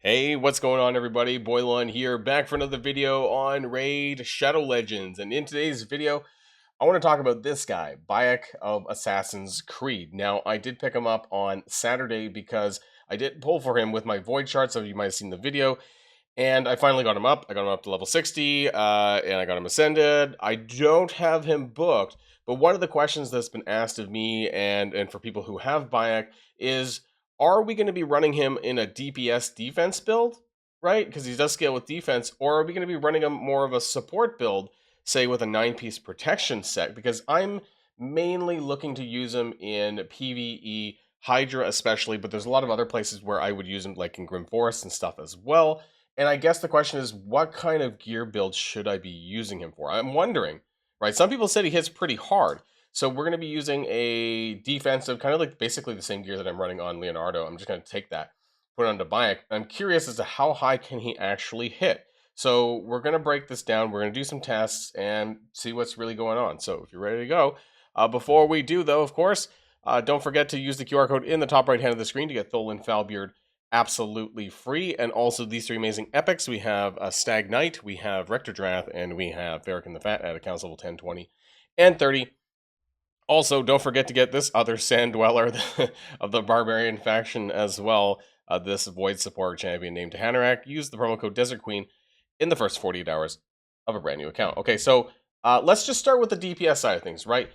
Hey, what's going on everybody? Boilon here, back for another video on Raid Shadow Legends. And in today's video, I want to talk about this guy, BAYEK of Assassin's Creed. Now, I did pick him up on Saturday because I did pull for him with my Void chart, so you might have seen the video. And I finally got him up. I got him up to level 60, and I got him ascended. I don't have him booked, but one of the questions that's been asked of me and for people who have BAYEK is, are we going to be running him in a DPS defense build, right? Because he does scale with defense, or are we going to be running him more of a support build, say with a 9-piece protection set? Because I'm mainly looking to use him in PvE, Hydra especially, but there's a lot of other places where I would use him, like in Grim Forest and stuff as well. And I guess the question is, what kind of gear build should I be using him for? I'm wondering, right? Some people said he hits pretty hard. So we're going to be using a defensive, kind of like basically the same gear that I'm running on Leonardo. I'm just going to take that, put it onto BAYEK. I'm curious as to how high can he actually hit. So we're going to break this down. We're going to do some tests and see what's really going on. So if you're ready to go, before we do though, of course, don't forget to use the QR code in the top right hand of the screen to get Tholen Foulbeard absolutely free. And also these three amazing epics. We have Stag Knight, we have Rector Drath, and we have Varric and the Fat at accounts level 10, 20, and 30. Also, don't forget to get this other Sand Dweller of the Barbarian faction as well. This Void support champion named Hanorak. Use the promo code Desert Queen in the first 48 hours of a brand new account. Okay, so let's just start with the DPS side of things, right?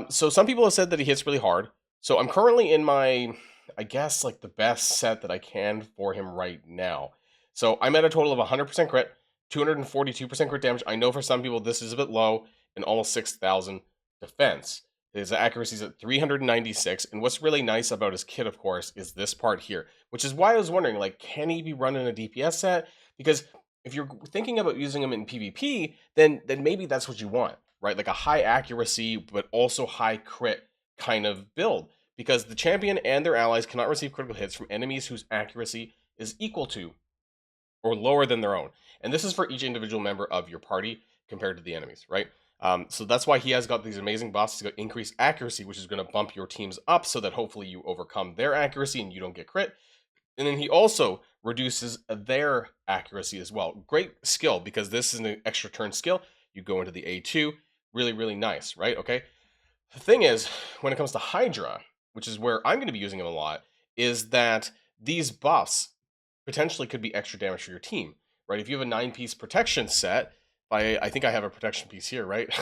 So some people have said that he hits really hard. So I'm currently in my, I guess, like the best set that I can for him right now. So I'm at a total of 100% crit, 242% crit damage. I know for some people this is a bit low, and almost 6,000 defense. His accuracy is at 396, and what's really nice about his kit, of course, is this part here, which is why I was wondering, like, can he be running a DPS set? Because if you're thinking about using him in PvP, then maybe that's what you want, right? Like a high accuracy, but also high crit kind of build. Because the champion and their allies cannot receive critical hits from enemies whose accuracy is equal to or lower than their own. And this is for each individual member of your party compared to the enemies, right? So that's why he has got these amazing buffs. He's got increased accuracy, which is going to bump your teams up so that hopefully you overcome their accuracy and you don't get crit. And then he also reduces their accuracy as well. Great skill, because this is an extra turn skill. You go into the A2. Really, really nice, right? Okay. The thing is, when it comes to Hydra, which is where I'm going to be using him a lot, is that these buffs potentially could be extra damage for your team, right? If you have a 9-piece protection set, I think I have a protection piece here, right?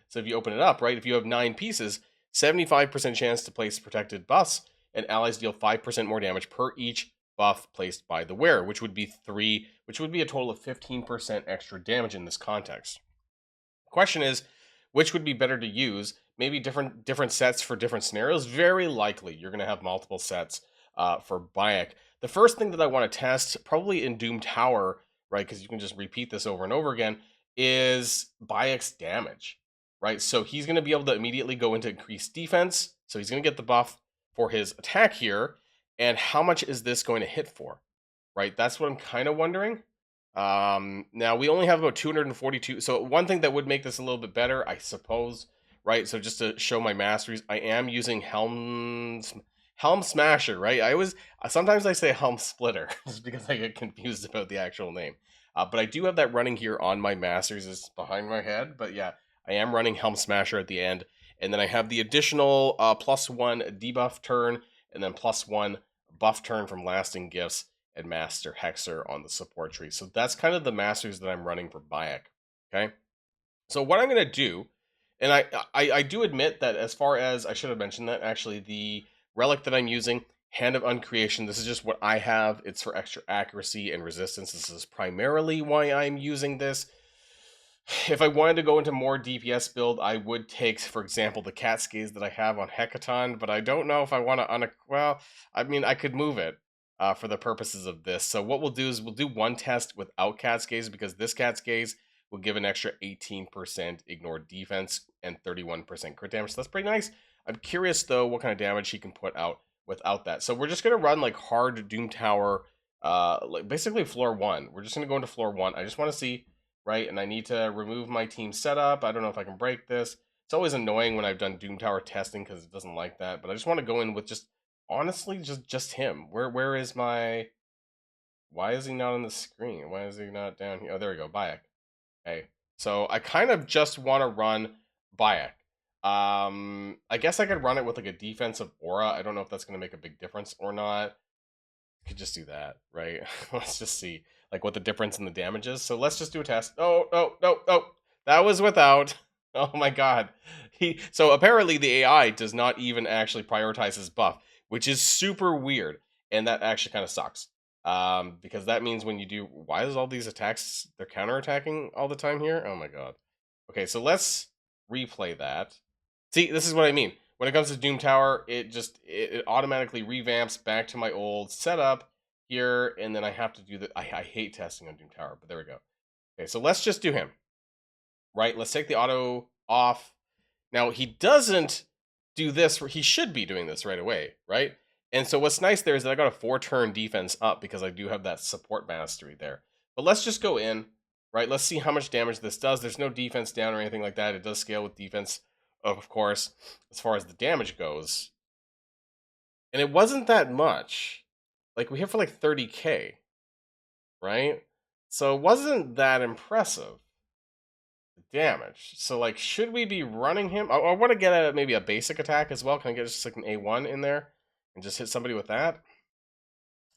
So if you open it up, right, if you have 9 pieces, 75% chance to place protected buffs, and allies deal 5% more damage per each buff placed by the wearer, which would be a total of 15% extra damage in this context. Question is, which would be better to use? Maybe different sets for different scenarios. Very likely you're going to have multiple sets for BAYEK. The first thing that I want to test, probably in Doom Tower, right, because you can just repeat this over and over again, is BAYEK's damage, right? So he's going to be able to immediately go into increased defense. So he's going to get the buff for his attack here. And how much is this going to hit for, right? That's what I'm kind of wondering. Now we only have about 242. So one thing that would make this a little bit better, I suppose, right? So just to show my masteries, I am using Helm Smasher, right? Sometimes I say Helm Splitter just because I get confused about the actual name. But I do have that running here on my masters. It's behind my head, but yeah, I am running Helm Smasher at the end. And then I have the additional +1 debuff turn, and then +1 buff turn from Lasting Gifts and Master Hexer on the support tree. So that's kind of the masters that I'm running for BAYEK. Okay. So what I'm going to do, and I do admit that, as far as, I should have mentioned that actually, the relic that I'm using, Hand of Uncreation, this is just what I have. It's for extra accuracy and resistance. This is primarily why I'm using this. If I wanted to go into more DPS build, I would take, for example, the Cat's Gaze that I have on Hecaton, but I don't know if I want to, well, I mean, I could move it for the purposes of this. So what we'll do is we'll do one test without Cat's Gaze, because this Cat's Gaze will give an extra 18% ignored defense and 31% crit damage. So that's pretty nice. I'm curious, though, what kind of damage he can put out without that. So we're just going to run like hard Doom Tower, like basically floor 1. We're just going to go into floor 1. I just want to see, right? And I need to remove my team setup. I don't know if I can break this. It's always annoying when I've done Doom Tower testing because it doesn't like that. But I just want to go in with just, honestly, just him. Where is my Why is he not on the screen? Why is he not down here? Oh, there we go. BAYEK. Okay. So I kind of just want to run BAYEK. I guess I could run it with like a defensive aura. I don't know if that's going to make a big difference or not. I could just do that, right? Let's just see like what the difference in the damage is. So let's just do a test. Oh, no, no, no. That was without. Oh my god. So apparently the AI does not even actually prioritize his buff, which is super weird. And that actually kind of sucks. Because that means when you do, why is all these attacks, they're counterattacking all the time here? Oh my god. Okay, so let's replay that. See, this is what I mean. When it comes to Doom Tower, it automatically revamps back to my old setup here, and then I have to do that. I hate testing on Doom Tower, but there we go. Okay, so let's just do him. Right, let's take the auto off. Now, he doesn't do this, he should be doing this right away, right? And so what's nice there is that I got a 4-turn defense up because I do have that support mastery there. But let's just go in, right? Let's see how much damage this does. There's no defense down or anything like that. It does scale with defense, of course, as far as the damage goes. And it wasn't that much. Like, we hit for like 30k, right? So it wasn't that impressive. Damage. So, like, should we be running him? I want to get maybe a basic attack as well. Can I get just like an A1 in there and just hit somebody with that?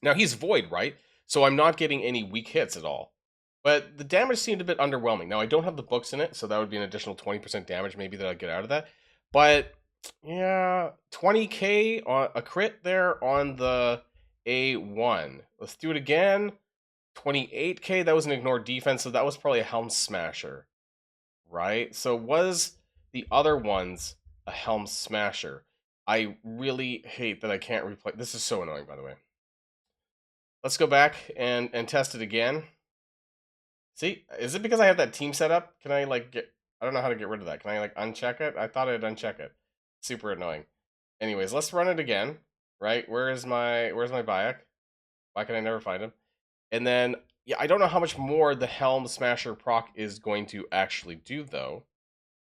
Now, he's void, right? So I'm not getting any weak hits at all. But the damage seemed a bit underwhelming. Now, I don't have the books in it, so that would be an additional 20% damage maybe that I'd get out of that. But, yeah, 20k on a crit there on the A1. Let's do it again. 28k, that was an ignored defense, so that was probably a Helm Smasher. Right? So was the other ones a Helm Smasher? I really hate that I can't replay. This is so annoying, by the way. Let's go back and test it again. See, is it because I have that team set up? Can I like get, I don't know how to get rid of that. Can I like uncheck it? I thought I'd uncheck it. Super annoying. Anyways, let's run it again. Right? Where's my BAYEK? Why can I never find him? And then, yeah, I don't know how much more the Helm Smasher proc is going to actually do, though.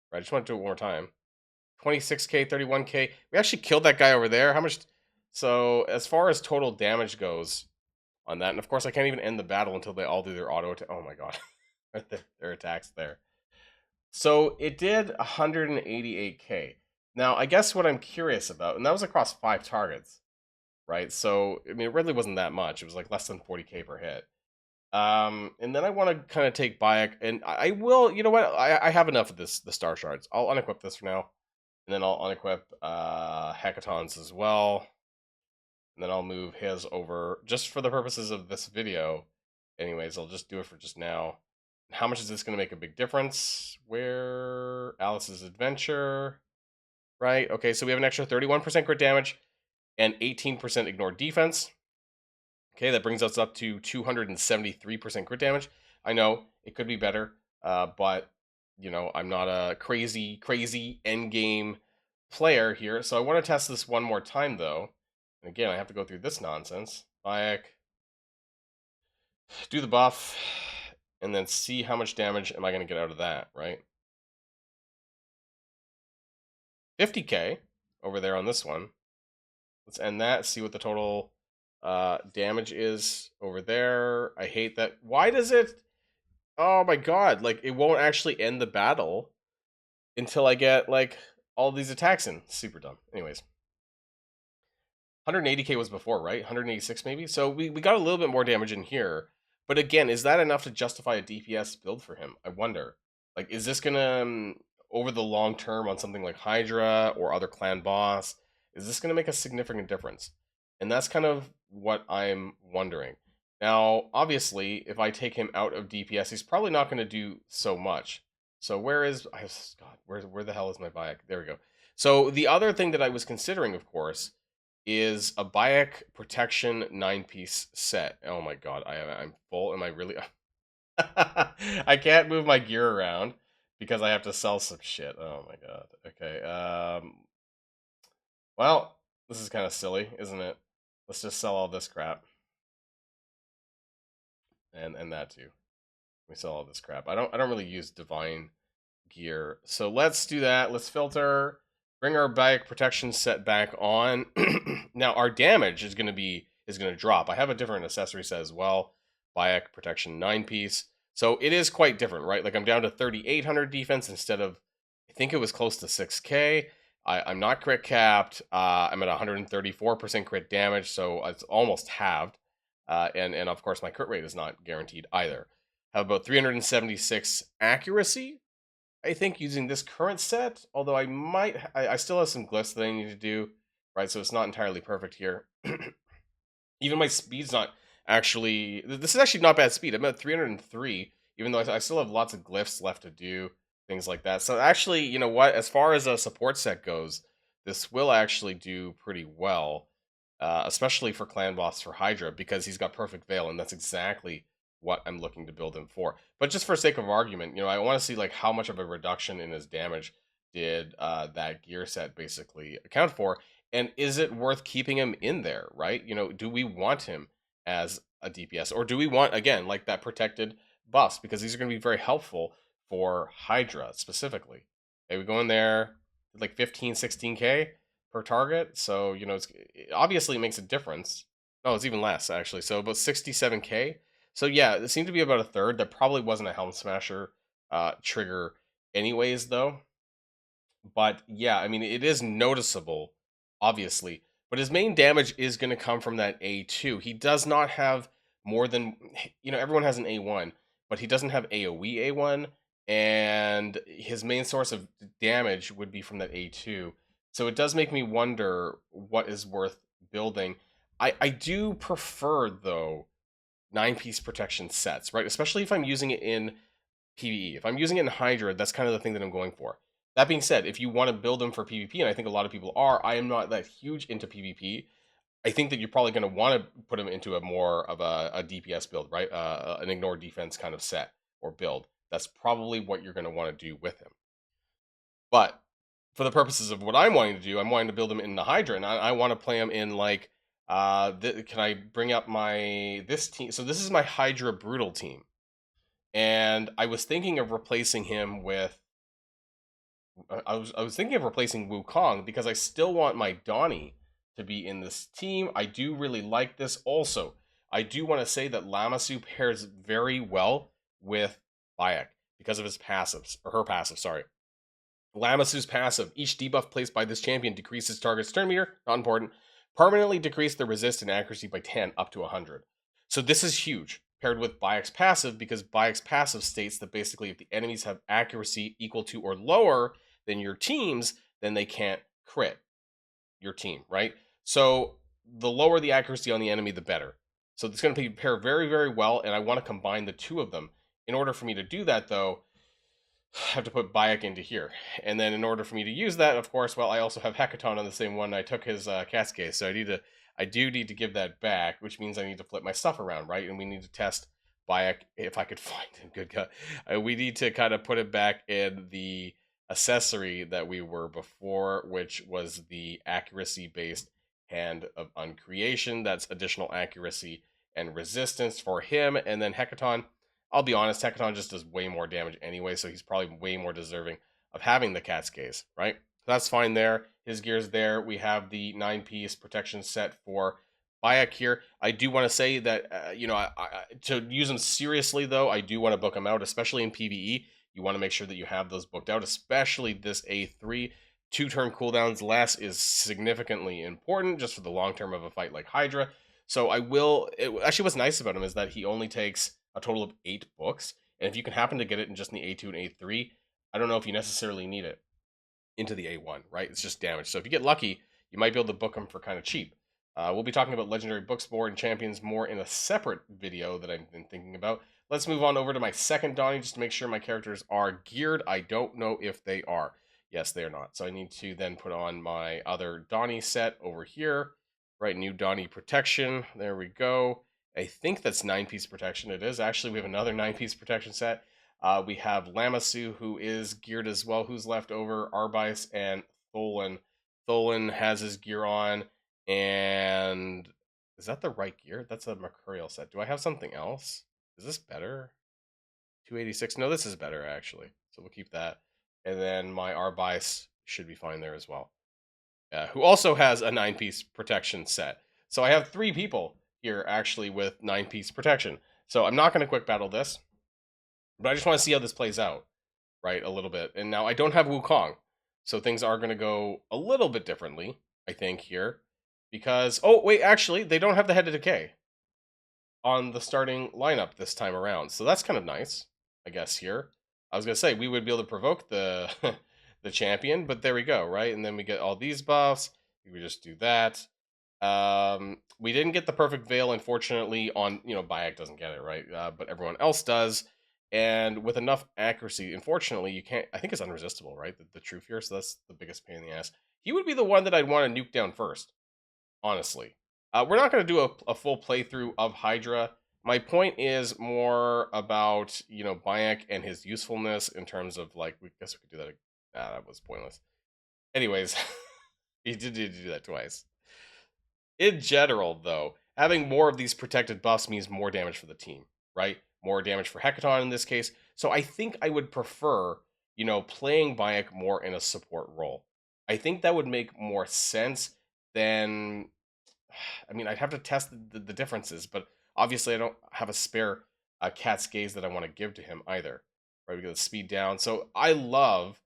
Right, I just want to do it one more time. 26k, 31k. We actually killed that guy over there. How much? So, as far as total damage goes on that, and of course, I can't even end the battle until they all do their auto attack. Oh my god. their attacks there. So, it did 188k. Now, I guess what I'm curious about, and that was across 5 targets, right? So, I mean, it really wasn't that much. It was like less than 40k per hit. And then I want to kind of take BAYEK, and I will, you know what, I have enough of the star shards. I'll unequip this for now, and then I'll unequip hackathons as well, and then I'll move his over just for the purposes of this video. Anyways, I'll just do it for just now. How much is this going to make a big difference? Where Alice's Adventure, right? Okay, so we have an extra 31% crit damage and 18% ignored defense. Okay, that brings us up to 273% crit damage. I know it could be better, but you know, I'm not a crazy endgame player here, so I want to test this one more time though. And again, I have to go through this nonsense. BAYEK, do the buff, and then see how much damage am I going to get out of that, right? 50k over there on this one. Let's end that, see what the total damage is over there. I hate that. Why does it? Oh my god! Like, it won't actually end the battle until I get like all these attacks in. Super dumb. Anyways, 180k was before, right? 186 maybe. So we got a little bit more damage in here. But again, is that enough to justify a DPS build for him? I wonder. Like, is this gonna over the long term on something like Hydra or other clan boss? Is this gonna make a significant difference? And that's kind of what I'm wondering. Now, obviously, if I take him out of DPS, he's probably not going to do so much. So where the hell is my BAYEK? There we go. So the other thing that I was considering, of course, is a BAYEK protection 9-piece set. Oh my god, I'm full. Am I really? I can't move my gear around because I have to sell some shit. Oh my god. Okay. Well, this is kind of silly, isn't it? Let's just sell all this crap. And that too. We sell all this crap. I don't really use divine gear. So let's do that. Let's filter. Bring our BAYEK protection set back on. Now our damage is gonna drop. I have a different accessory set as well. BAYEK protection 9-piece. So it is quite different, right? Like I'm down to 3,800 defense instead of, I think it was close to 6K. I'm not crit capped. I'm at 134% crit damage, so it's almost halved. And of course, my crit rate is not guaranteed either. Have about 376 accuracy, I think, using this current set. Although I still have some glyphs that I need to do, right? So it's not entirely perfect here. Even my speed's not actually. This is actually not bad speed. I'm at 303, even though I still have lots of glyphs left to do, things like that. So actually, you know what? As far as a support set goes, this will actually do pretty well, especially for clan boss for Hydra, because he's got perfect veil, and that's exactly what I'm looking to build him for. But just for sake of argument, I want to see like how much of a reduction in his damage did that gear set basically account for, and is it worth keeping him in there, right? Do we want him as a DPS, or do we want, again, like that protected buffs, because these are going to be very helpful for Hydra specifically. Okay, we go in there like 15, 16k per target, so obviously it makes a difference. No, it's even less actually, so about 67k. So yeah, it seemed to be about a third. That probably wasn't a Helm Smasher trigger anyways, though. But yeah, I mean, it is noticeable, obviously. But his main damage is going to come from that A2. He does not have more than, everyone has an A1, but he doesn't have AoE A1. And his main source of damage would be from that A2. So it does make me wonder what is worth building. I do prefer, though, 9-piece protection sets, right? Especially if I'm using it in PvE. If I'm using it in Hydra, that's kind of the thing that I'm going for. That being said, if you want to build them for PvP, and I think a lot of people are, I am not that huge into PvP. I think that you're probably going to want to put them into a more of a DPS build, right? An ignore defense kind of set or build. That's probably what you're going to want to do with him. But for the purposes of what I'm wanting to do, I'm wanting to build him in the Hydra, and I want to play him in like, can I bring up this team? So this is my Hydra Brutal team. And I was thinking of replacing him with, I was thinking of replacing Wukong, because I still want my Donnie to be in this team. I do really like this. Also, I do want to say that Lamassu pairs very well with BAYEK because of his passives, or her passive, sorry. Lamassu's passive: each debuff placed by this champion decreases target's turn meter, not important, permanently decrease the resist and accuracy by 10 up to 100. So this is huge, paired with BAYEK's passive, because BAYEK's passive states that basically if the enemies have accuracy equal to or lower than your team's, then they can't crit your team, right? So the lower the accuracy on the enemy, the better. So it's going to pair very, very well, and I want to combine the two of them. In order for me to do that, though, I have to put BAYEK into here. And then in order for me to use that, of course, well, I also have Hecaton on the same one. I took his cast case, so I do need to give that back, which means I need to flip my stuff around, right? And we need to test BAYEK, if I could find him. Good God. We need to kind of put it back in the accessory that we were before, which was the accuracy-based Hand of Uncreation. That's additional accuracy and resistance for him. And then Hecaton, I'll be honest, Hecaton just does way more damage anyway, so he's probably way more deserving of having the cat's gaze, right? So that's fine there. His gear's there. We have the 9-piece protection set for BAYEK here. I do want to say that, to use him seriously, though, I do want to book him out, especially in PvE. You want to make sure that you have those booked out, especially this A3. 2-turn cooldowns less is significantly important just for the long term of a fight like Hydra. So actually what's nice about him is that he only takes a total of 8 books. And if you can happen to get it in just the A2 and A3, I don't know if you necessarily need it into the A1, right? It's just damage. So if you get lucky, you might be able to book them for kind of cheap. We'll be talking about legendary books more and champions more in a separate video that I've been thinking about. Let's move on over to my second Donnie just to make sure my characters are geared. I don't know if they are. Yes, they are not. So I need to then put on my other Donnie set over here. Right, new Donnie protection. There we go. I think that's 9-piece protection. It is. Actually, we have another 9-piece protection set. We have Lamassu, who is geared as well. Who's left over? Arbice and Tholen. Tholen has his gear on. And is that the right gear? That's a Mercurial set. Do I have something else? Is this better? 286. No, this is better, actually. So we'll keep that. And then my Arbice should be fine there as well. Who also has a 9-piece protection set. So I have 3 people here, actually, with 9-piece protection. So I'm not going to quick battle this, but I just want to see how this plays out, right, a little bit. And now I don't have Wukong, so things are going to go a little bit differently, I think, here. Because, oh, wait, actually, they don't have the Head of Decay on the starting lineup this time around. So that's kind of nice, I guess, here. I was going to say, we would be able to provoke the the champion, but there we go, right? And then we get all these buffs. We would just do that. We didn't get the perfect veil, unfortunately, on, BAYEK doesn't get it, right? But everyone else does. And with enough accuracy, unfortunately, you can't, I think it's unresistible, right? The True Fear, so that's the biggest pain in the ass. He would be the one that I'd want to nuke down first, honestly. We're not going to do a full playthrough of Hydra. My point is more about, BAYEK and his usefulness in terms of, like, we guess we could do that. That was pointless. Anyways, he did do that twice. In general, though, having more of these protected buffs means more damage for the team, right? More damage for Hecaton in this case. So I think I would prefer, playing BAYEK more in a support role. I think that would make more sense than... I mean, I'd have to test the differences, but obviously I don't have a spare cat's gaze that I want to give to him either. Right, we get the speed down. So I love...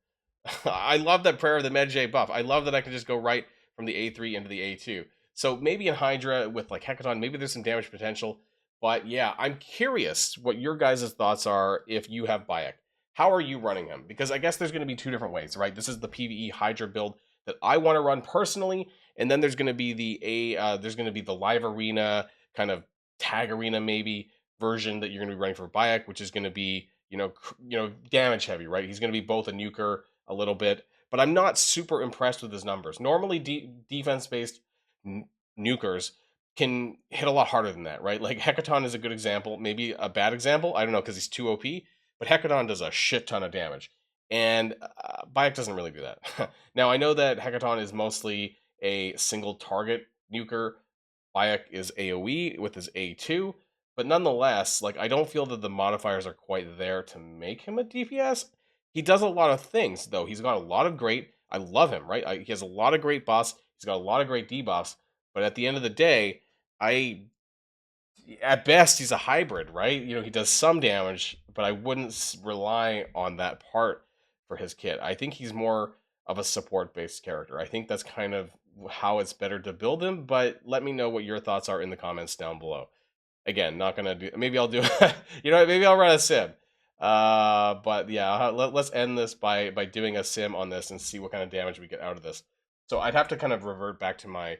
I love that Prayer of the Medjay buff. I love that I can just go right from the A3 into the A2. So maybe in Hydra with like Hecaton, maybe there's some damage potential. But yeah, I'm curious what your guys' thoughts are if you have BAYEK. How are you running him? Because I guess there's going to be two different ways, right? This is the PvE Hydra build that I want to run personally, and then there's going to be the live arena kind of tag arena maybe version that you're going to be running for BAYEK, which is going to be damage heavy, right? He's going to be both a nuker a little bit, but I'm not super impressed with his numbers. Normally, defense based nukers can hit a lot harder than that, right? Like Hecaton is a good example, maybe a bad example. I don't know because he's too OP, but Hecaton does a shit ton of damage, and BAYEK doesn't really do that. Now I know that Hecaton is mostly a single target nuker. BAYEK is AOE with his A2, but nonetheless, like I don't feel that the modifiers are quite there to make him a DPS. He does a lot of things though. He's got a lot of great. I love him, right? He has a lot of great buffs. He's got a lot of great debuffs. But at the end of the day, at best, he's a hybrid, right? He does some damage, but I wouldn't rely on that part for his kit. I think he's more of a support-based character. I think that's kind of how it's better to build him, but let me know what your thoughts are in the comments down below. Again, not going to do... Maybe I'll do... maybe I'll run a sim. But yeah, let's end this by doing a sim on this and see what kind of damage we get out of this. So I'd have to kind of revert back to my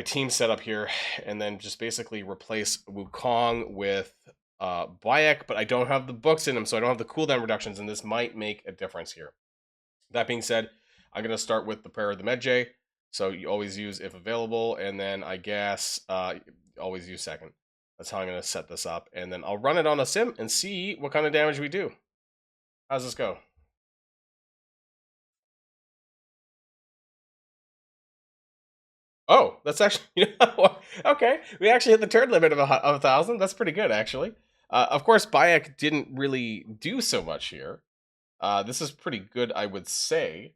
team setup here and then just basically replace Wukong with BAYEK, but I don't have the books in them, so I don't have the cooldown reductions, and this might make a difference here. That being said, I'm going to start with the Prayer of the Medjay, so you always use if available, and then I guess always use second. That's how I'm going to set this up, and then I'll run it on a sim and see what kind of damage we do. How's this go? Oh, that's actually, okay. We actually hit the turn limit of 1,000. That's pretty good, actually. Of course, BAYEK didn't really do so much here. This is pretty good, I would say.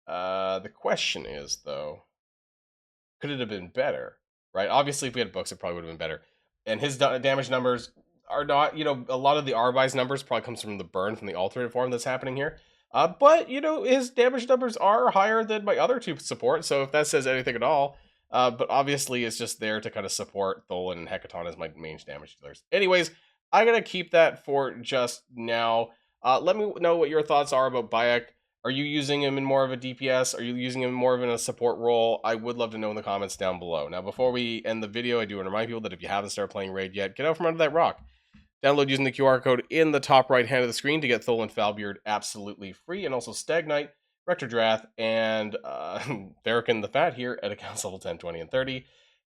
The question is, though, could it have been better? Right? Obviously, if we had books, it probably would have been better. And his damage numbers are not, a lot of the Arby's numbers probably comes from the burn from the alternate form that's happening here. But, his damage numbers are higher than my other two support, so if that says anything at all, but obviously it's just there to kind of support Tholan and Hecaton as my main damage dealers. Anyways, I'm going to keep that for just now. Let me know what your thoughts are about BAYEK. Are you using him in more of a DPS? Are you using him more of in a support role? I would love to know in the comments down below. Now, before we end the video, I do want to remind people that if you haven't started playing Raid yet, get out from under that rock. Download using the QR code in the top right hand of the screen to get Tholan Falbeard absolutely free, and also Stag Knight, Rector Drath, and Verican the Fat here at accounts level 10, 20, and 30.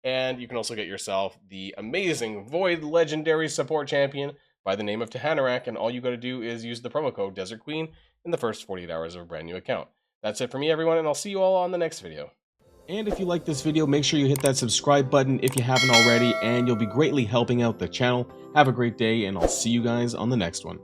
And you can also get yourself the amazing Void Legendary Support Champion by the name of Tahanarak, and all you got to do is use the promo code Desert Queen in the first 48 hours of a brand new account. That's it for me, everyone, and I'll see you all on the next video. And if you like this video, make sure you hit that subscribe button if you haven't already, and you'll be greatly helping out the channel. Have a great day, and I'll see you guys on the next one.